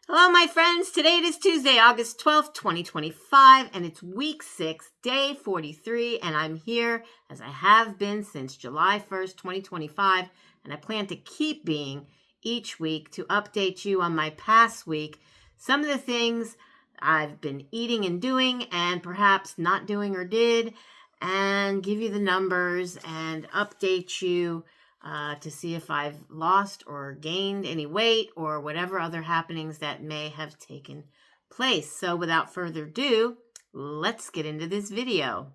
Hello, my friends. Today it is Tuesday, August 12th, 2025, and it's week 6, day 43, and I'm here as I have been since July 1st, 2025, and I plan to keep being each week to update you on my past week, some of the things I've been eating and doing, and perhaps not doing or did, and give you the numbers and update you to see if I've lost or gained any weight or whatever other happenings that may have taken place. So without further ado, let's get into this video.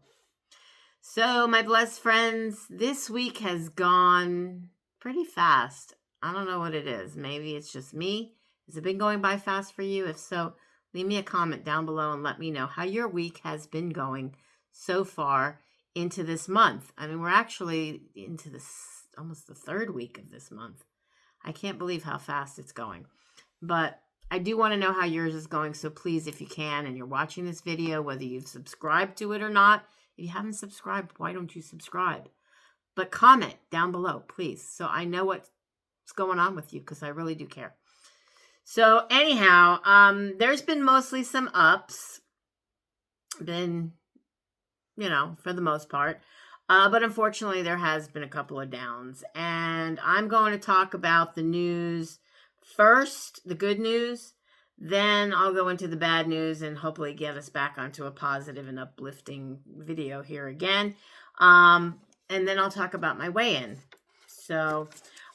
So my blessed friends, this week has gone pretty fast. I don't know what it is. Maybe it's just me. Has it been going by fast for you? If so, leave me a comment down below and let me know how your week has been going so far into this month. I mean, we're actually into almost the third week of this month. I can't believe how fast it's going. But I do want to know how yours is going. So please, if you can, and you're watching this video, whether you've subscribed to it or not, if you haven't subscribed, why don't you subscribe? But comment down below, please, so I know what's going on with you, because I really do care. So anyhow, there's been mostly some ups. Been, for the most part. But unfortunately, there has been a couple of downs. And I'm going to talk about the news first, the good news. Then I'll go into the bad news and hopefully get us back onto a positive and uplifting video here again. And then I'll talk about my weigh-in. So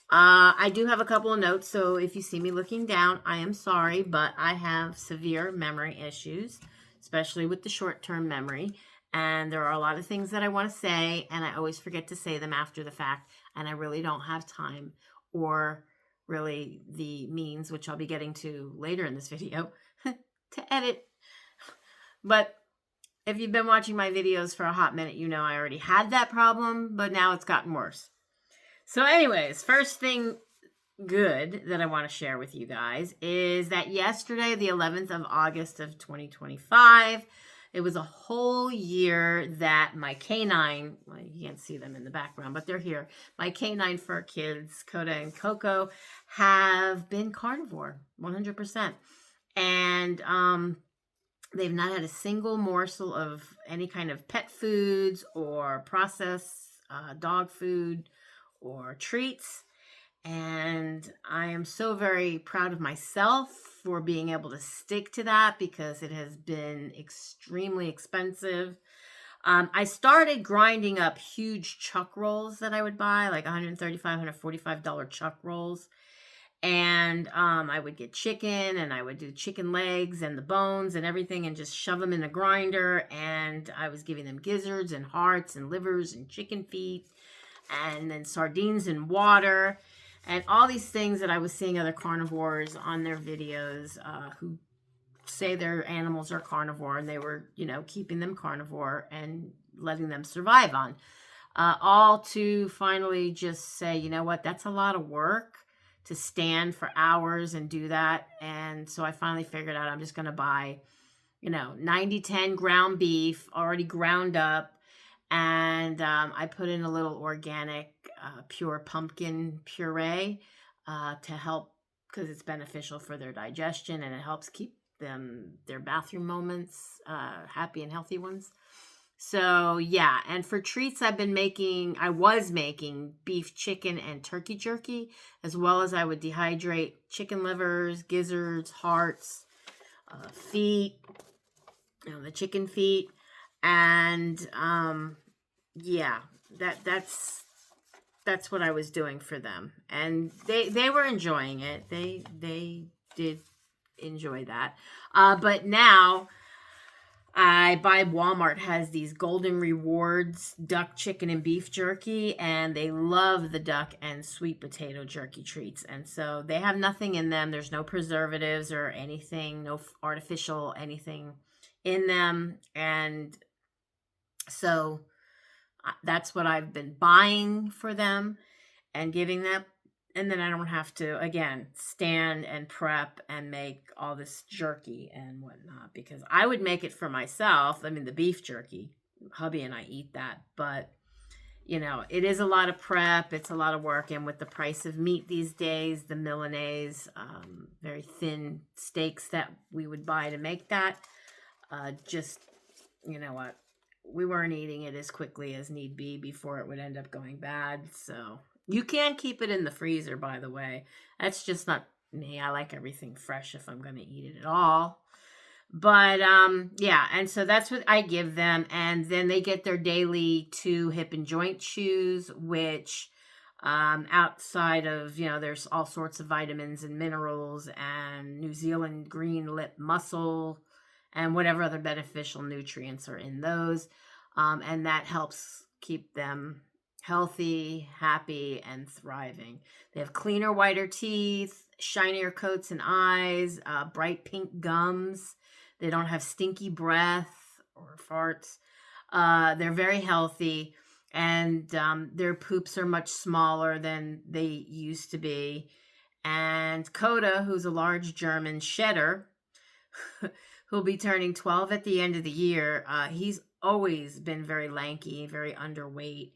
I do have a couple of notes. So if you see me looking down, I am sorry, but I have severe memory issues, especially with the short-term memory. And there are a lot of things that I want to say, and I always forget to say them after the fact, and I really don't have time or really the means, which I'll be getting to later in this video, to edit. But if you've been watching my videos for a hot minute, you know I already had that problem, but now it's gotten worse. So anyways, first thing good that I want to share with you guys is that yesterday, the 11th of August of 2025, it was a whole year that my canine, well, you can't see them in the background, but they're here. My canine fur kids, Coda and Coco, have been carnivore, 100%. And they've not had a single morsel of any kind of pet foods or processed dog food or treats. And I am so very proud of myself for being able to stick to that, because it has been extremely expensive. I started grinding up huge chuck rolls that I would buy, like $135, $145 chuck rolls. And I would get chicken, and I would do chicken legs and the bones and everything, and just shove them in a grinder. And I was giving them gizzards and hearts and livers and chicken feet, and then sardines and water. And all these things that I was seeing other carnivores on their videos who say their animals are carnivore, and they were, keeping them carnivore and letting them survive on. All to finally just say, you know what, that's a lot of work to stand for hours and do that. And so I finally figured out I'm just going to buy, 90-10 ground beef already ground up. And I put in a little organic pure pumpkin puree to help, because it's beneficial for their digestion, and it helps keep their bathroom moments happy and healthy ones. So yeah, and for treats I was making beef, chicken, and turkey jerky, as well as I would dehydrate chicken livers, gizzards, hearts, feet, the chicken feet. And yeah, that's what I was doing for them, and they were enjoying it. They did enjoy that. But now Walmart has these Golden Rewards duck, chicken, and beef jerky, and they love the duck and sweet potato jerky treats. And so they have nothing in them. There's no preservatives or anything, no artificial anything in them. And so that's what I've been buying for them and giving them. And then I don't have to, again, stand and prep and make all this jerky and whatnot, because I would make it for myself. I mean, the beef jerky, hubby and I eat that. But it is a lot of prep. It's a lot of work. And with the price of meat these days, the Milanese, very thin steaks that we would buy to make that, just, you know what, we weren't eating it as quickly as need be before it would end up going bad. So you can keep it in the freezer, by the way. That's just not me. I like everything fresh if I'm going to eat it at all. But yeah, and so that's what I give them. And then they get their daily 2 hip and joint chews, which outside of, there's all sorts of vitamins and minerals and New Zealand green lip mussel and whatever other beneficial nutrients are in those. And that helps keep them healthy, happy, and thriving. They have cleaner, whiter teeth, shinier coats and eyes, bright pink gums. They don't have stinky breath or farts. They're very healthy, and their poops are much smaller than they used to be. And Coda, who's a large German shedder, who'll be turning 12 at the end of the year, he's always been very lanky, very underweight,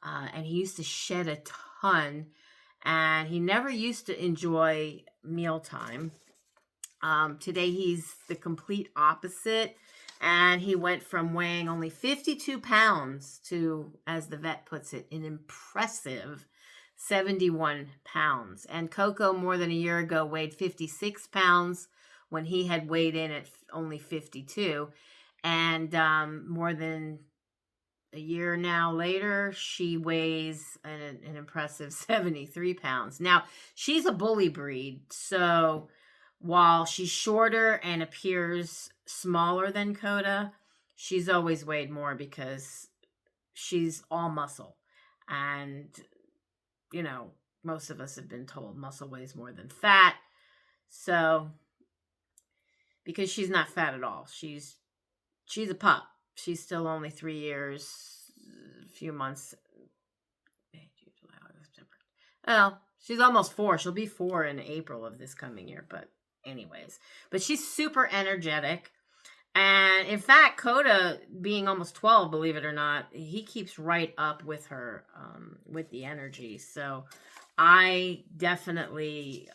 and he used to shed a ton, and he never used to enjoy mealtime. Today he's the complete opposite, and he went from weighing only 52 pounds to, as the vet puts it, an impressive 71 pounds. And Coco, more than a year ago, weighed 56 pounds when he had weighed in at only 52. And more than a year now later, she weighs an impressive 73 pounds. Now, she's a bully breed, so while she's shorter and appears smaller than Coda, she's always weighed more because she's all muscle. And, most of us have been told muscle weighs more than fat. So, because she's not fat at all. She's a pup. She's still only 3 years, a few months. Well, she's almost 4. She'll be 4 in April of this coming year, but anyways, but she's super energetic. And in fact, Coda, being almost 12, believe it or not, he keeps right up with her, with the energy. So I definitely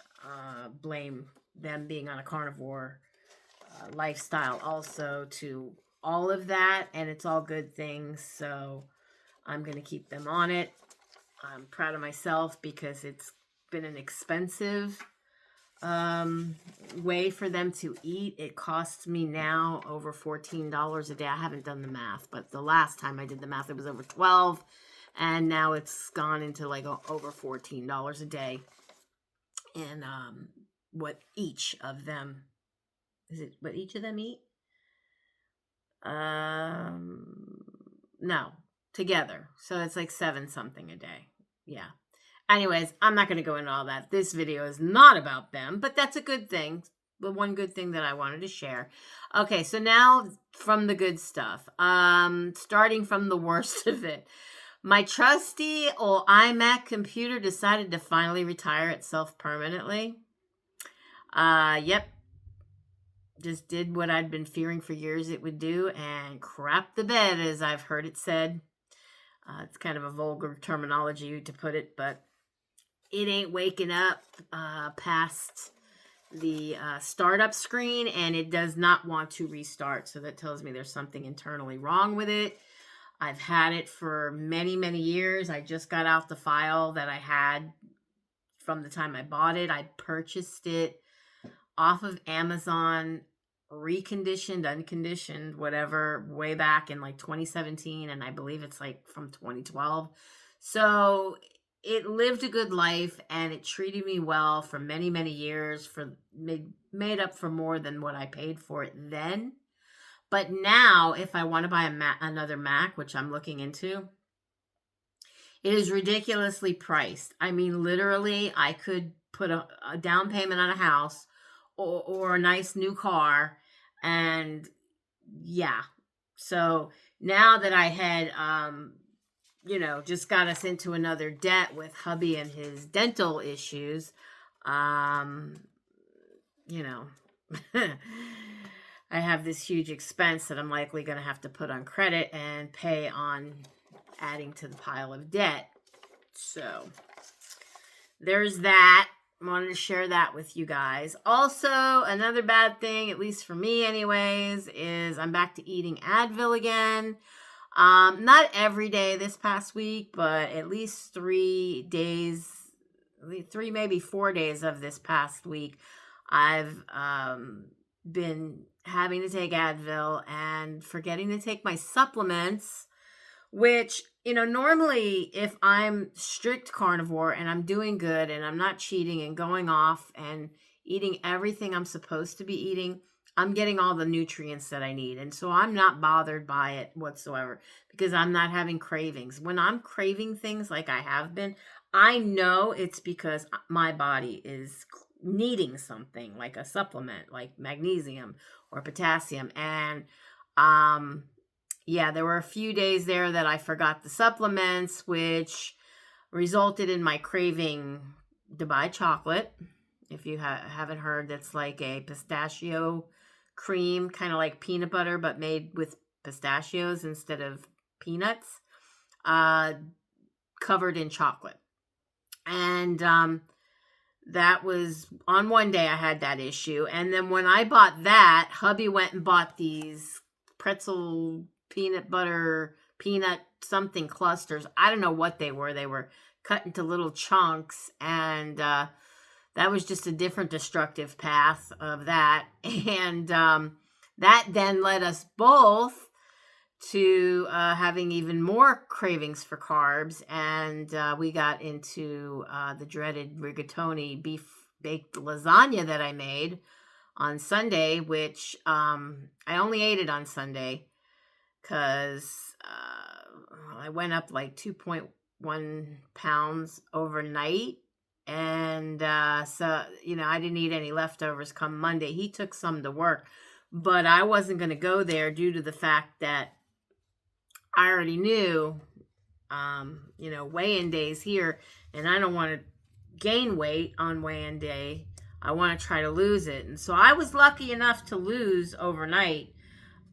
blame them being on a carnivore lifestyle also to all of that, and it's all good things. So I'm going to keep them on it. I'm proud of myself because it's been an expensive way for them to eat. It costs me now over $14 a day. I haven't done the math, but the last time I did the math, it was over 12, and now it's gone into like over $14 a day. And what each of them eat? No, together. So it's like 7 something a day. Yeah. Anyways, I'm not going to go into all that. This video is not about them, but that's a good thing. The one good thing that I wanted to share. Okay, so now from the good stuff. Starting from the worst of it. My trusty old iMac computer decided to finally retire itself permanently. Yep. Just did what I'd been fearing for years it would do and crap the bed, as I've heard it said. It's kind of a vulgar terminology to put it, but it ain't waking up past the startup screen, and it does not want to restart. So that tells me there's something internally wrong with it. I've had it for many, many years. I just got out the file that I had from the time I bought it. I purchased it off of Amazon, reconditioned, unconditioned, whatever, way back in like 2017, and I believe it's like from 2012. So it lived a good life, and it treated me well for many, many years, made up for more than what I paid for it then. But now, if I want to buy another Mac, which I'm looking into, it is ridiculously priced. I mean, literally, I could put a down payment on a house or a nice new car, and yeah. So now that I had, just got us into another debt with hubby and his dental issues, I have this huge expense that I'm likely going to have to put on credit and pay on adding to the pile of debt. So there's that. I wanted to share that with you guys. Also, another bad thing, at least for me anyways, is I'm back to eating Advil again. Not every day this past week, but at least 3 days, 3, maybe 4 days of this past week, I've been having to take Advil and forgetting to take my supplements, which, normally if I'm strict carnivore and I'm doing good and I'm not cheating and going off and eating everything I'm supposed to be eating, I'm getting all the nutrients that I need. And so I'm not bothered by it whatsoever because I'm not having cravings. When I'm craving things like I have been, I know it's because my body is needing something like a supplement, like magnesium or potassium. And, yeah, there were a few days there that I forgot the supplements, which resulted in my craving Dubai chocolate. If you haven't heard, that's like a pistachio cream, kind of like peanut butter, but made with pistachios instead of peanuts, covered in chocolate. And that was on one day I had that issue. And then when I bought that, hubby went and bought these pretzel peanut butter, peanut something clusters. I don't know what they were. They were cut into little chunks. And that was just a different destructive path of that. And that then led us both to having even more cravings for carbs. And we got into the dreaded rigatoni beef baked lasagna that I made on Sunday, which I only ate it on Sunday because I went up like 2.1 pounds overnight. And so, I didn't eat any leftovers come Monday. He took some to work, but I wasn't going to go there due to the fact that I already knew, weigh-in days here, and I don't want to gain weight on weigh-in day. I want to try to lose it. And so I was lucky enough to lose overnight,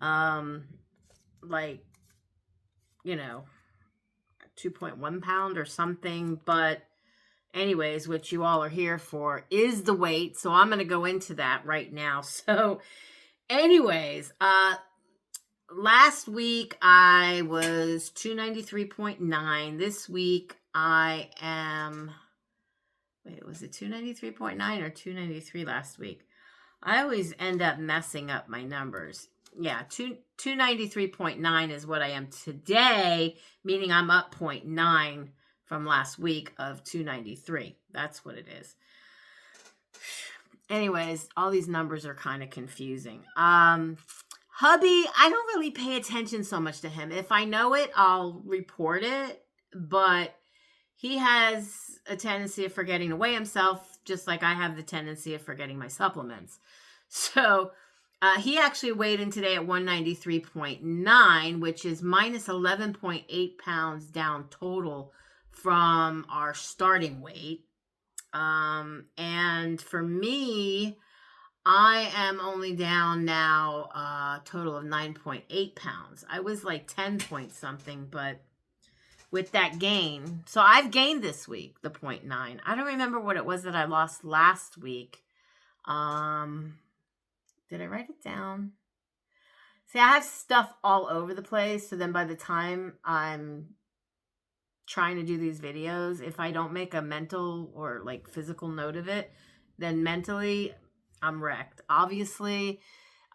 2.1 pound or something. But anyways, what you all are here for is the weight. So I'm going to go into that right now. So anyways, last week I was 293.9. This week I am, was it 293.9 or 293 last week? I always end up messing up my numbers. Yeah, 293.9 is what I am today, meaning I'm up 0.9 from last week of 293. That's what it is. Anyways, all these numbers are kind of confusing. Hubby, I don't really pay attention so much to him. If I know it, I'll report it. But he has a tendency of forgetting to weigh himself, just like I have the tendency of forgetting my supplements. So he actually weighed in today at 193.9, which is minus 11.8 pounds down total from our starting weight. And for me, I am only down now a total of 9.8 pounds. I was like 10 point something, but with that gain, so I've gained this week, the 0.9. I don't remember what it was that I lost last week. Did I write it down? See, I have stuff all over the place. So then by the time I'm trying to do these videos, if I don't make a mental or like physical note of it, then mentally I'm wrecked. Obviously,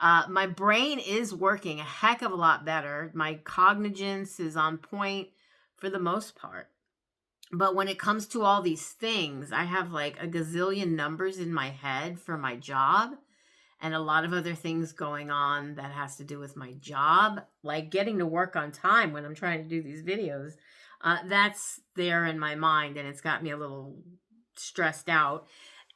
my brain is working a heck of a lot better. My cognizance is on point for the most part. But when it comes to all these things, I have like a gazillion numbers in my head for my job and a lot of other things going on that has to do with my job, like getting to work on time when I'm trying to do these videos. That's there in my mind, and it's got me a little stressed out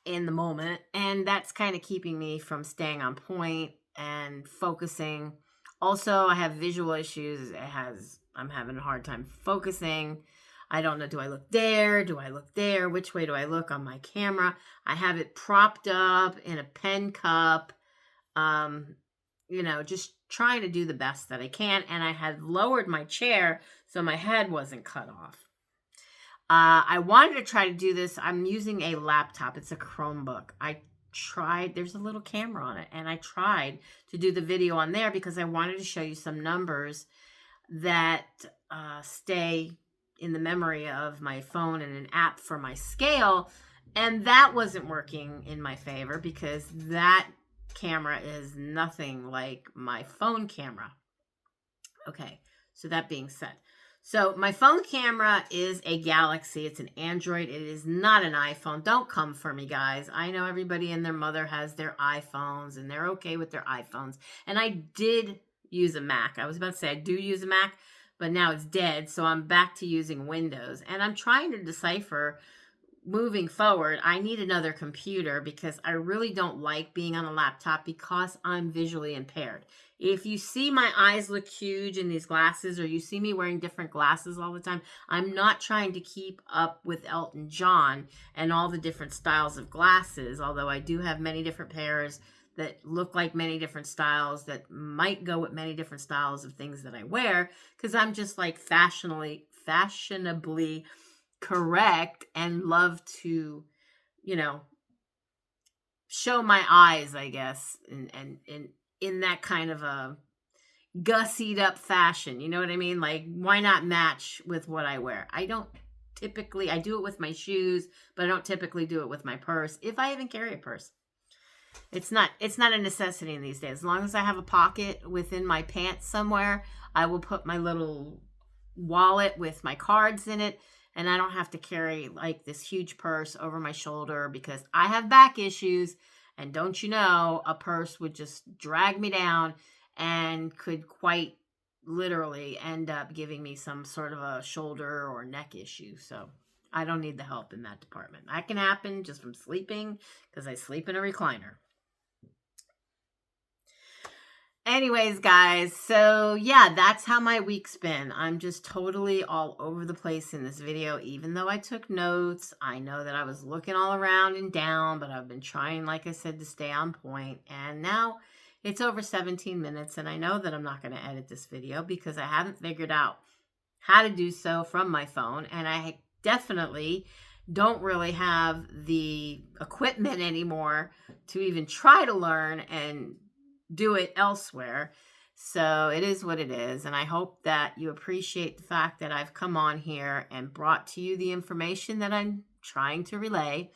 in the moment. And that's kind of keeping me from staying on point and focusing. Also, I have visual issues. I'm having a hard time focusing. I don't know, do I look there? Do I look there? Which way do I look on my camera? I have it propped up in a pen cup. just trying to do the best that I can. And I had lowered my chair so my head wasn't cut off. I wanted to try to do this. I'm using a laptop. It's a Chromebook. I tried, there's a little camera on it, and I tried to do the video on there because I wanted to show you some numbers that stay in the memory of my phone and an app for my scale. And that wasn't working in my favor because that camera is nothing like my phone camera. Okay, so that being said, so my phone camera is a Galaxy. It's an Android. It is not an iPhone. Don't come for me, guys. I know everybody and their mother has their iPhones and they're okay with their iPhones. And I did use a Mac. I was about to say I do use a Mac, but now it's dead. So I'm back to using Windows. And I'm trying to decipher moving forward. I need another computer because I really don't like being on a laptop because I'm visually impaired. If you see my eyes look huge in these glasses, or you see me wearing different glasses all the time, I'm not trying to keep up with Elton John and all the different styles of glasses, although I do have many different pairs that look like many different styles that might go with many different styles of things that I wear, because I'm just like fashionably correct and love to, show my eyes, I guess, and in that kind of a gussied up fashion. You know what I mean? Like, why not match with what I wear? I do it with my shoes, but I don't typically do it with my purse, if I even carry a purse. It's not a necessity in these days. As long as I have a pocket within my pants somewhere, I will put my little wallet with my cards in it, and I don't have to carry like this huge purse over my shoulder because I have back issues. And don't you know, a purse would just drag me down and could quite literally end up giving me some sort of a shoulder or neck issue. So I don't need the help in that department. That can happen just from sleeping because I sleep in a recliner. Anyways, guys, so yeah, that's how my week's been. I'm just totally all over the place in this video. Even though I took notes, I know that I was looking all around and down, but I've been trying, like I said, to stay on point. And now it's over 17 minutes, and I know that I'm not going to edit this video because I haven't figured out how to do so from my phone. And I definitely don't really have the equipment anymore to even try to learn and do it elsewhere. So it is what it is. And I hope that you appreciate the fact that I've come on here and brought to you the information that I'm trying to relay.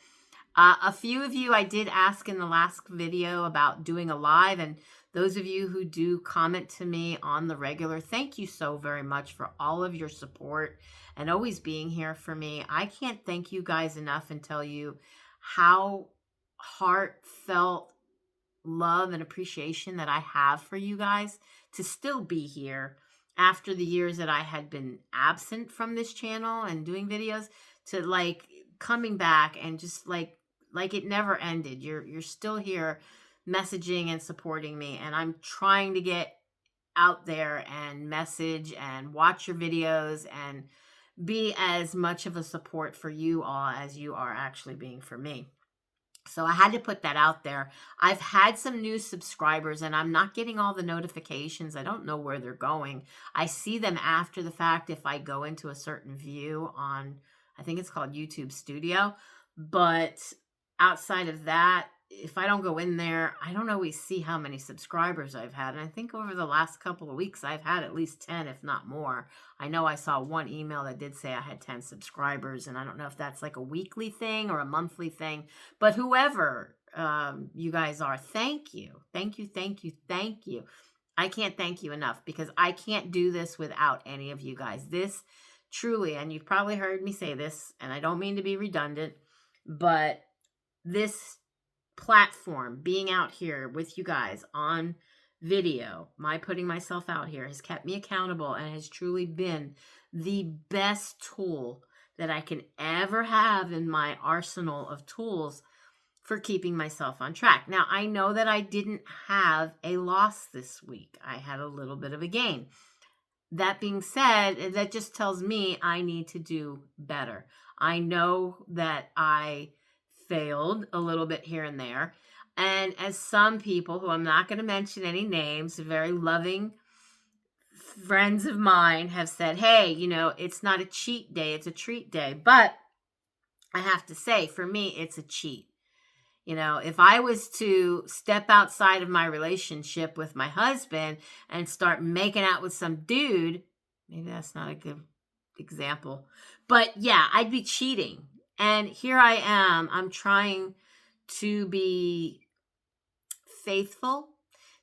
A few of you I did ask in the last video about doing a live, and those of you who do comment to me on the regular, thank you so very much for all of your support and always being here for me. I can't thank you guys enough and tell you how heartfelt love and appreciation that I have for you guys to still be here after the years that I had been absent from this channel and doing videos, to like coming back and just like it never ended. You're still here messaging and supporting me, and I'm trying to get out there and message and watch your videos and be as much of a support for you all as you are actually being for me. So I had to put that out there. I've had some new subscribers, and I'm not getting all the notifications. I don't know where they're going. I see them after the fact if I go into a certain view on, I think it's called YouTube Studio. But outside of that, if I don't go in there, I don't always see how many subscribers I've had. And I think over the last couple of weeks, I've had at least 10, if not more. I know I saw one email that did say I had 10 subscribers, and I don't know if that's like a weekly thing or a monthly thing. But whoever you guys are, thank you. Thank you, thank you, thank you. I can't thank you enough because I can't do this without any of you guys. This truly, and you've probably heard me say this, and I don't mean to be redundant, but this platform, being out here with you guys on video, my putting myself out here, has kept me accountable and has truly been the best tool that I can ever have in my arsenal of tools for keeping myself on track. Now, I know that I didn't have a loss this week. I had a little bit of a gain. That being said, that just tells me I need to do better. I know that I failed a little bit here and there. And as some people, who I'm not going to mention any names, very loving friends of mine have said, hey, it's not a cheat day, it's a treat day. But I have to say, for me, it's a cheat. If I was to step outside of my relationship with my husband and start making out with some dude, maybe that's not a good example, but yeah, I'd be cheating. And here I am, I'm trying to be faithful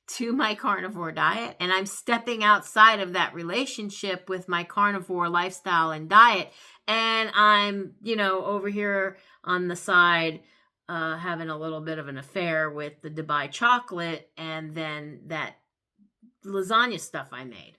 to my carnivore diet, and I'm stepping outside of that relationship with my carnivore lifestyle and diet, and I'm over here on the side having a little bit of an affair with the Dubai chocolate and then that lasagna stuff I made.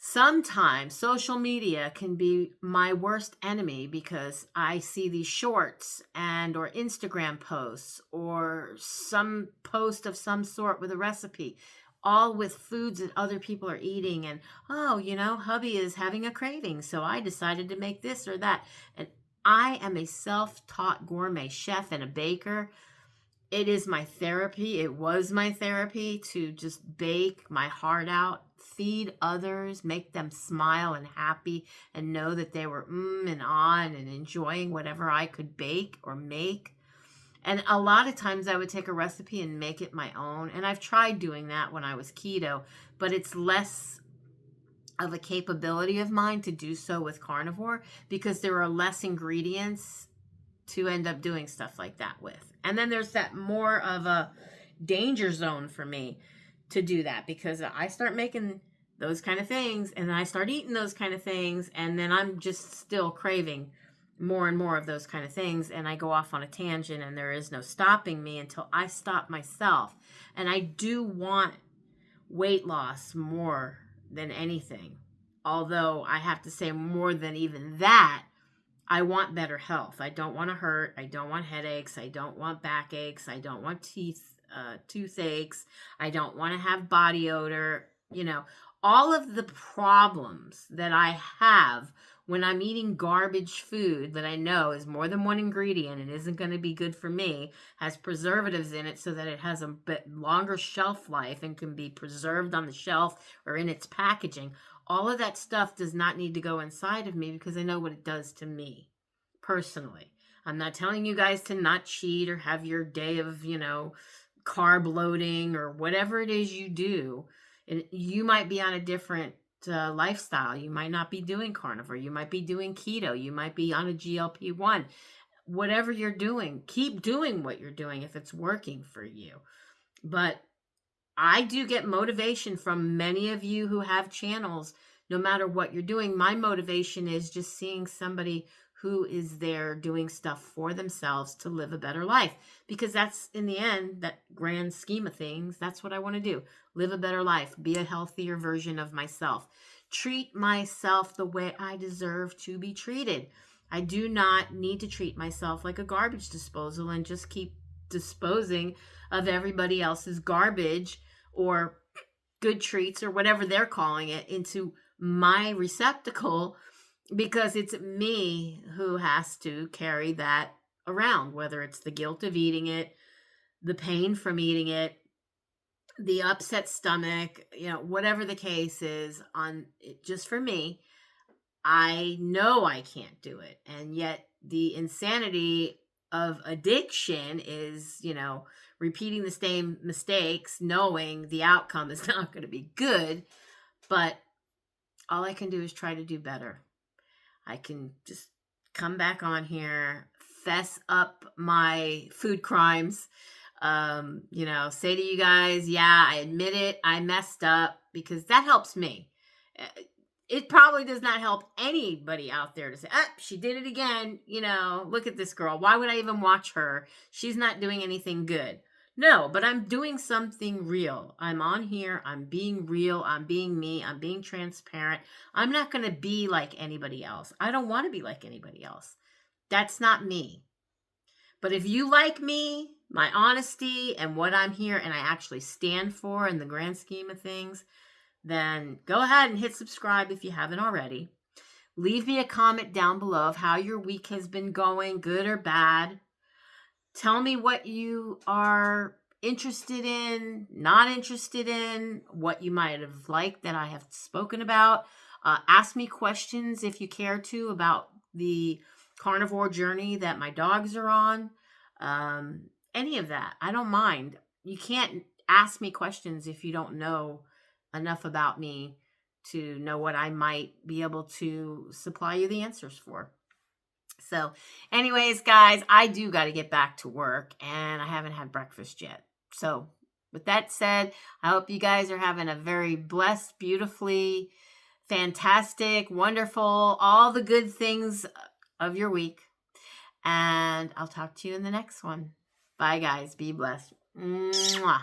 Sometimes social media can be my worst enemy because I see these shorts or Instagram posts or some post of some sort with a recipe, all with foods that other people are eating. And, hubby is having a craving, so I decided to make this or that. And I am a self-taught gourmet chef and a baker. It is my therapy. It was my therapy to just bake my heart out, feed others, make them smile and happy and know that they were and on and enjoying whatever I could bake or make. And a lot of times I would take a recipe and make it my own. And I've tried doing that when I was keto, but it's less of a capability of mine to do so with carnivore because there are less ingredients to end up doing stuff like that with. And then there's that more of a danger zone for me to do that because I start making those kind of things and then I start eating those kind of things and then I'm just still craving more and more of those kind of things and I go off on a tangent and there is no stopping me until I stop myself. And I do want weight loss more than anything. Although I have to say more than even that, I want better health. I don't want to hurt. I don't want headaches. I don't want backaches. I don't want toothaches. I don't want to have body odor. All of the problems that I have when I'm eating garbage food that I know is more than one ingredient and isn't going to be good for me, has preservatives in it so that it has a bit longer shelf life and can be preserved on the shelf or in its packaging. All of that stuff does not need to go inside of me because I know what it does to me personally. I'm not telling you guys to not cheat or have your day of, carb loading or whatever it is you do. And you might be on a different lifestyle. You might not be doing carnivore. You might be doing keto. You might be on a GLP-1. Whatever you're doing, keep doing what you're doing if it's working for you. But I do get motivation from many of you who have channels, no matter what you're doing. My motivation is just seeing somebody who is there doing stuff for themselves to live a better life. Because that's, in the end, that grand scheme of things, that's what I want to do. Live a better life. Be a healthier version of myself. Treat myself the way I deserve to be treated. I do not need to treat myself like a garbage disposal and just keep disposing of everybody else's garbage or good treats or whatever they're calling it into my receptacle, because it's me who has to carry that around, whether it's the guilt of eating it, the pain from eating it, the upset stomach, whatever the case is. On it, just for me, I know I can't do it. And yet the insanity of addiction is, repeating the same mistakes, knowing the outcome is not going to be good. But all I can do is try to do better. I can just come back on here, fess up my food crimes, say to you guys, yeah, I admit it, I messed up, because that helps me. It probably does not help anybody out there to say, she did it again. Look at this girl. Why would I even watch her? She's not doing anything good. No, but I'm doing something real. I'm on here. I'm being real. I'm being me. I'm being transparent. I'm not going to be like anybody else. I don't want to be like anybody else. That's not me. But if you like me, my honesty, and what I'm here and I actually stand for in the grand scheme of things, then go ahead and hit subscribe if you haven't already. Leave me a comment down below of how your week has been going, good or bad. Tell me what you are interested in, not interested in, what you might have liked that I have spoken about. Ask me questions if you care to about the carnivore journey that my dogs are on. Any of that. I don't mind. You can't ask me questions if you don't know enough about me to know what I might be able to supply you the answers for. So, anyways, guys, I do got to get back to work and I haven't had breakfast yet. So, with that said, I hope you guys are having a very blessed, beautifully, fantastic, wonderful, all the good things of your week. And I'll talk to you in the next one. Bye, guys. Be blessed. Mwah.